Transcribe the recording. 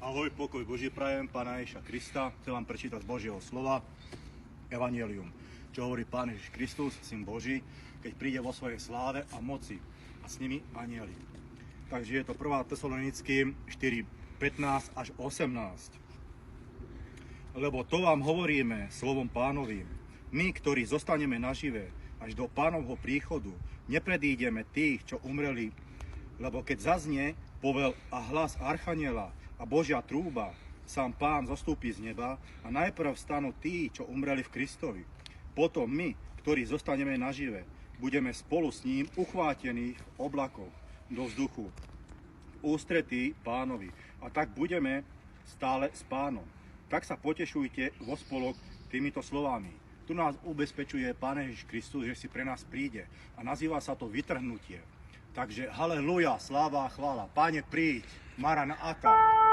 Ahoj, pokoj Boží prajem, Pána Ježiša Krista. Chcem vám prečítať z Božieho slova Evangelium, čo hovorí Pán Ježiš Kristus, Syn Boží, keď príde vo svojej sláve a moci a s nimi anjeli. Takže je to 1. Tesalonickým 4:15 až 18. Lebo to vám hovoríme slovom Pánovým. My, ktorí zostaneme nažive až do Pánovho príchodu, nepredídeme tých, čo umreli, lebo keď zaznie povel a hlas archaniela a Božia trúba, sám Pán zostúpi z neba a najprv stanú tí, čo umreli v Kristovi. Potom my, ktorí zostaneme nažive, budeme spolu s ním uchvátení v oblakoch do vzduchu, ústretí Pánovi. A tak budeme stále s Pánom. Tak sa potešujte vo spolok týmito slovami. Tu nás ubezpečuje Pán Ježiš Kristus, že si pre nás príde a nazýva sa to vytrhnutie. Takže haleluja, sláva a chvála. Páne, príď, Maranata.